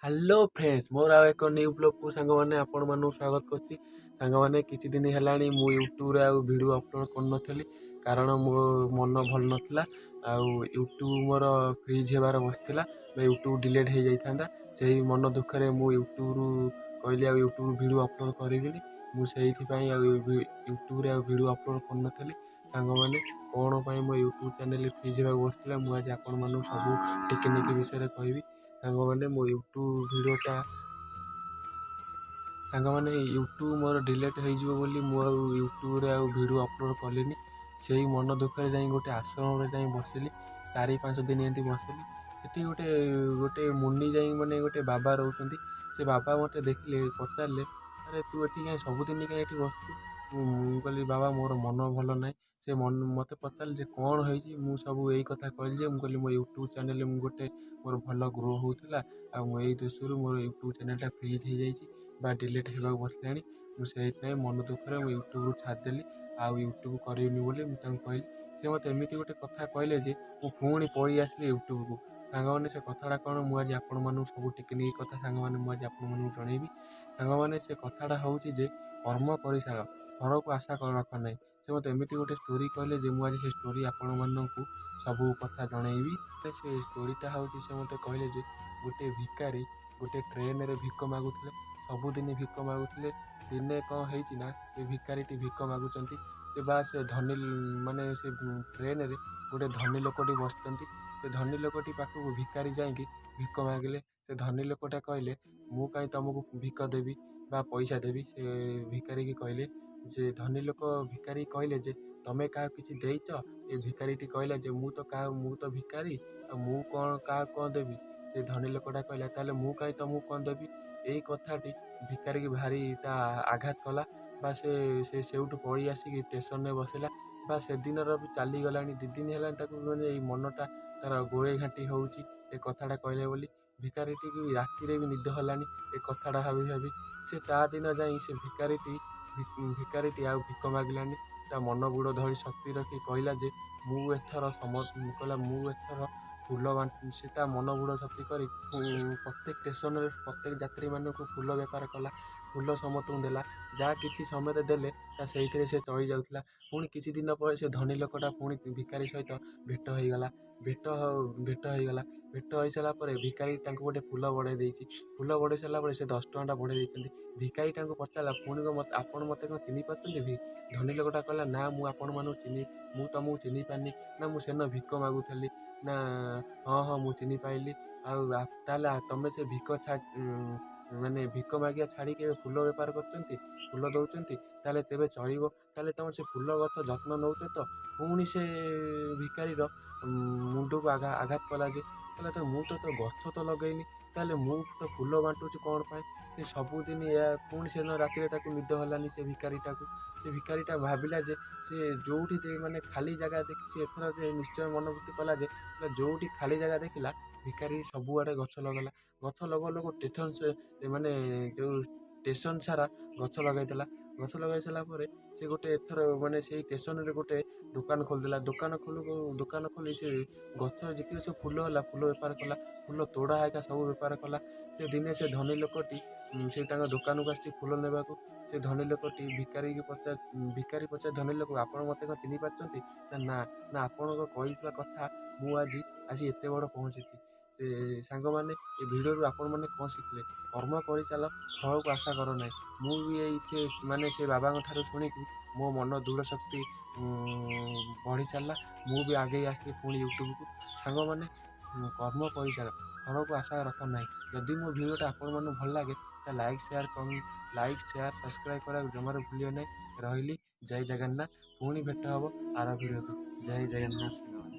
Hello friends, ମୋର ଆଉ ଏକ ନ୍ୟୁ ବ୍ଲଗ୍କୁ ସାଙ୍ଗମାନେ ଆପଣମାନଙ୍କୁ ସ୍ୱାଗତ କରୁଛି। ସାଙ୍ଗମାନେ କିଛି ଦିନ ହେଲାଣି ମୁଁ ୟୁଟ୍ୟୁବରେ ଆଉ ଭିଡ଼ିଓ ଅପଲୋଡ଼ କରୁନଥିଲି, କାରଣ ମୋ ମନ ଭଲ ନଥିଲା। ଆଉ ୟୁଟ୍ୟୁବ ମୋର ଫ୍ରିଜ୍ ହେବାର ବସିଥିଲା ବା ୟୁଟ୍ୟୁବ ଡିଲିଟ୍ ହେଇଯାଇଥାନ୍ତା। ସେହି ମନ ଦୁଃଖରେ ମୁଁ ୟୁଟ୍ୟୁବରୁ କହିଲି ଆଉ ୟୁଟ୍ୟୁବ ଭିଡ଼ିଓ ଅପଲୋଡ଼ କରିବିନି। ମୁଁ ସେଇଥିପାଇଁ ଆଉ ୟୁଟ୍ୟୁବରେ ଆଉ ଭିଡ଼ିଓ ଅପଲୋଡ଼ କରୁନଥିଲି। ସାଙ୍ଗମାନେ କ'ଣ ପାଇଁ ମୋ ୟୁଟ୍ୟୁବ ଚ୍ୟାନେଲ ଫ୍ରିଜ୍ ହେବାକୁ ବସିଥିଲା, ମୁଁ ଆଜି ଆପଣମାନଙ୍କୁ ସବୁ ଟିକିନିକି ବିଷୟରେ କହିବି। ସାଙ୍ଗମାନେ ମୋ ୟୁଟ୍ୟୁବ ମୋର ଡିଲିଟ୍ ହେଇଯିବ ବୋଲି ମୁଁ ଆଉ ୟୁଟ୍ୟୁବରେ ଆଉ ଭିଡ଼ିଓ ଅପଲୋଡ଼ କଲିନି। ସେଇ ମନ ଦୁଃଖରେ ଯାଇ ଗୋଟେ ଆଶ୍ରମରେ ଯାଇ ବସିଲି, 4-5 ଦିନ ଏମିତି ବସିଲି। ସେଠି ଗୋଟେ ମୁନି ଯାଇ ଗୋଟେ ବାବା ରହୁଛନ୍ତି। ସେ ବାବା ମୋତେ ଦେଖିଲେ, ପଚାରିଲେ, ଆରେ ତୁ ଏଠି କାହିଁ ସବୁଦିନ କାହିଁ ଏଠି ବସୁଛୁ? ମୁଁ କହିଲି ବାବା ମୋର ମନ ଭଲ ନାହିଁ। ସେ ମୋତେ ପଚାରିଲେ ଯେ କ'ଣ ହେଇଛି, ମୁଁ ସବୁ ଏଇ କଥା କହିଲି ଯେ ମୁଁ କହିଲି ମୋ ୟୁଟ୍ୟୁବ ଚ୍ୟାନେଲରେ ମୋର ଭଲ ଗ୍ରୋ ହେଉଥିଲା, ଆଉ ମୁଁ ଏଇ ଦୋଷରୁ ମୋର ୟୁଟ୍ୟୁବ ଚ୍ୟାନେଲଟା ଫ୍ରିଜ୍ ହେଇଯାଇଛି ବା ଡିଲିଟ୍ ହେବାକୁ ବସିଲାଣି। ମୁଁ ସେଇଥିପାଇଁ ମନ ଦୁଃଖରେ ମୁଁ ୟୁଟ୍ୟୁବରୁ ଛାଡ଼ିଦେଲି, ଆଉ ୟୁଟ୍ୟୁବ କରିବିନି ବୋଲି ମୁଁ ତାଙ୍କୁ କହିଲି। ସେ ମୋତେ ଏମିତି ଗୋଟେ କଥା କହିଲେ ଯେ ମୁଁ ପୁଣି ପଳେଇ ଆସିଲି ୟୁଟ୍ୟୁବକୁ। ସାଙ୍ଗମାନେ ସେ କଥାଟା କ'ଣ, ମୁଁ ଆଜି ଆପଣମାନଙ୍କୁ ସବୁ ଟିକିନିକି କଥା ସାଙ୍ଗମାନେ ମୁଁ ଆଜି ଆପଣମାନଙ୍କୁ ଜଣେଇବି। ସାଙ୍ଗମାନେ ସେ କଥାଟା ହେଉଛି ଯେ କର୍ମ କରିଚାଲ, ଫଳକୁ ଆଶା ରଖ ନାହିଁ। ସେ ମୋତେ ଏମିତି ଗୋଟେ ଷ୍ଟୋରି କହିଲେ ଯେ ମୁଁ ଆଜି ସେ ଷ୍ଟୋରି ଆପଣମାନଙ୍କୁ ସବୁ କଥା ଜଣେଇବି। ସେ ଷ୍ଟୋରିଟା ହେଉଛି, ସେ ମୋତେ କହିଲେ ଯେ ଗୋଟେ ଭିକାରୀ ଗୋଟେ ଟ୍ରେନରେ ଭିକ ମାଗୁଥିଲେ, ସବୁଦିନ ଭିକ ମାଗୁଥିଲେ। ଦିନେ କ'ଣ ହେଇଛି ନା, ସେ ଭିକାରୀଟି ଭିକ ମାଗୁଛନ୍ତି। ସେ ସେ ଟ୍ରେନରେ ଗୋଟେ ଧନୀ ଲୋକଟି ବସିଛନ୍ତି। ସେ ଧନୀ ଲୋକଟି ପାଖକୁ ଭିକାରୀ ଯାଇକି ଭିକ ମାଗିଲେ। ସେ ଧନୀ ଲୋକଟା କହିଲେ, ମୁଁ କାହିଁ ତୁମକୁ ଭିକ ଦେବି ବା ପଇସା ଦେବି? ସେ ଭିକାରୀକି କହିଲେ ଯେ ଭିକାରୀ କହିଲେ ଯେ ତମେ କାହାକୁ କିଛି ଦେଇଛ? ଏ ଭିକାରୀଟି କହିଲା ଯେ ମୁଁ ତ ଭିକାରୀ, ଆଉ ମୁଁ କାହାକୁ କ'ଣ ଦେବି? ସେ ଧନୀ ଲୋକଟା କହିଲା, ତାହେଲେ ମୁଁ କାହିଁ ତୁମକୁ କ'ଣ ଦେବି? ଏଇ କଥାଟି ଭିକାରୀକି ଭାରି ତା ଆଘାତ କଲା, ବା ସେ ସେଇଠୁ ପଳେଇ ଆସିକି ଷ୍ଟେସନରେ ବସିଲା। ବା ସେଦିନର ବି ଚାଲିଗଲାଣି, 2 ଦିନ ହେଲାଣି ତାକୁ ଏଇ ମନଟା ତାର ଗୋଳେଇ ଘାଣ୍ଟି ହେଉଛି ଏ କଥାଟା କହିଲେ ବୋଲି। ଭିକାରୀଟିକୁ ରାତିରେ ବି ନିଦ ହେଲାନି ଏ କଥାଟା ଭାବି ଭାବି। ସେ ତା ଦିନ ଯାଇ ସେ ଭିକାରୀଟି ଆଉ ଭିକ ମାଗିଲାନି। ତା ମନ ବୁଡ଼ ଧରି ଶକ୍ତି ରଖି କହିଲା ଯେ ମୁଁ ଏଥର ଫୁଲ ସେ ତା ମନ ବୁଡ଼ ଶକ୍ତି କରି ପ୍ରତ୍ୟେକ ଷ୍ଟେସନରେ ପ୍ରତ୍ୟେକ ଯାତ୍ରୀମାନଙ୍କୁ ଫୁଲ ବେପାର କଲା। ଫୁଲ ସମସ୍ତଙ୍କୁ ଦେଲା, ଯାହା କିଛି ସମୟରେ ଦେଲେ ତା ସେଇଥିରେ ସେ ଚଳି ଯାଉଥିଲା। ପୁଣି କିଛି ଦିନ ପରେ ସେ ଧନୀ ଲୋକଟା ପୁଣି ଭିକାରୀ ସହିତ ଭେଟ ହେଇଗଲା। ଭେଟ ହେଇସାରିଲା ପରେ ଭିକାରୀ ତାଙ୍କୁ ଗୋଟେ ଫୁଲ ବଢ଼େଇ ଦେଇଛି। ଫୁଲ ବଢ଼େଇ ସାରିଲା ପରେ ସେ 10 ଟଙ୍କାଟା ବଢ଼େଇ ଦେଇଛନ୍ତି। ଭିକାରୀ ତାଙ୍କୁ ପଚାରିଲା, ପୁଣି ଆପଣ ମୋତେ କ'ଣ ଚିହ୍ନି ପାରୁଛନ୍ତି? ଧନୀ ଲୋକଟା କହିଲା, ନା ମୁଁ ତୁମକୁ ଚିହ୍ନି ପାରିନି। ନା ମୁଁ ସେଦିନ ଭିକ ମାଗୁଥିଲି। ନା ହଁ ମୁଁ ଚିହ୍ନି ପାଇଲି। ଆଉ ତାହେଲେ ତମେ ସେ ଭିକ ମାଗିବା ଛାଡ଼ିକି ଏବେ ଫୁଲ ବେପାର କରୁଛନ୍ତି, ଫୁଲ ଦେଉଛନ୍ତି, ତାହେଲେ ତେବେ ଚଳିବ। ତାହେଲେ ତମେ ସେ ଫୁଲ ଗଛ ଯତ୍ନ ନେଉଛ ତ? ପୁଣି ସେ ଭିକାରୀର ମୁଣ୍ଡକୁ ଆଘାତ କଲା ଯେ କହିଲା, ମୁଁ ତ ଗଛ ତ ଲଗେଇନି, ତାହେଲେ ମୁଁ ତ ଫୁଲ ବାଣ୍ଟୁଛି କ'ଣ ପାଇଁ? ସେ ସବୁଦିନ ପୁଣି ସେଦିନ ରାତିରେ ତାକୁ ନିଦ ହେଲାନି। ସେ ଭିକାରୀଟା ଭାବିଲା ଯେ ସେ ଯେଉଁଠି ଖାଲି ଜାଗା ଦେଖି ସେ ଏଥର ନିଶ୍ଚୟ ମନୋବୃତ୍ତି କଲା ଯେ ଯେଉଁଠି ଖାଲି ଜାଗା ଦେଖିଲା ଭିକାରୀ ସବୁଆଡ଼େ ଗଛ ଲଗେଇଲା। ଗଛ ଲଗଉ ଯେଉଁ ଷ୍ଟେସନ ସାରା ଗଛ ଲଗାଇଥିଲା। ଗଛ ଲଗାଇ ସାରିଲା ପରେ ସେ ଏଥର ସେଇ ଷ୍ଟେସନରେ ଗୋଟେ ଦୋକାନ ଖୋଲିଦେଲା। ଦୋକାନ ଖୋଲି ସେ ଗଛ ଯେତିକି ସବୁ ଫୁଲ ହେଲା ଫୁଲ ବେପାର କଲା। ଫୁଲ ତୋଡ଼ା ହେଇକା ସବୁ ବେପାର କଲା। ସେ ଦିନେ ସେ ଧନୀ ଲୋକଟି ସେ ତାଙ୍କ ଦୋକାନକୁ ଆସିଛି ଫୁଲ ନେବାକୁ। ସେ ଧନୀ ଲୋକଟି ଭିକାରୀ ପଚାରେ ଧନୀ ଲୋକ, ଆପଣ ମୋତେ କ'ଣ ଚିହ୍ନି ପାରୁଛନ୍ତି? ନା ଆପଣଙ୍କ କହିଥିବା କଥା ମୁଁ ଆଜି ଏତେ ବଡ଼ ପହଞ୍ଚିଛି। ସେ ସାଙ୍ଗମାନେ ଏ ଭିଡ଼ିଓରୁ ଆପଣମାନେ କ'ଣ ଶିଖିଲେ? କର୍ମ କରିଚାଲ, ଫଳକୁ ଆଶା କର ନାହିଁ। ମୁଁ ବି ସେ ବାବାଙ୍କ ଠାରୁ ଶୁଣିକି ମୋ ମନ ଦୃଢ଼ ଶକ୍ତି ବଢ଼ି ଚାଲିଲା। ମୁଁ ବି ଆଗେଇ ଆସିଲି ପୁଣି ୟୁଟ୍ୟୁବକୁ। ସାଙ୍ଗମାନେ କର୍ମ କରିଚାଲ, ଫଳକୁ ଆଶା ରଖ ନାହିଁ। ଯଦି ମୋ ଭିଡ଼ିଓଟା ଆପଣମାନଙ୍କୁ ଭଲ ଲାଗେ ତାହେଲେ ଲାଇକ୍ ସେୟାର ସବସ୍କ୍ରାଇବ୍ କରିବାକୁ ଜମାରୁ ଭୁଲିବେ ନାହିଁ। ରହିଲି, ଜୟ ଜଗନ୍ନାଥ। ପୁଣି ଭେଟ ହେବ ଆର ଭିଡ଼ିଓକୁ। ଜୟ ଜଗନ୍ନାଥ ସାଙ୍ଗମାନେ।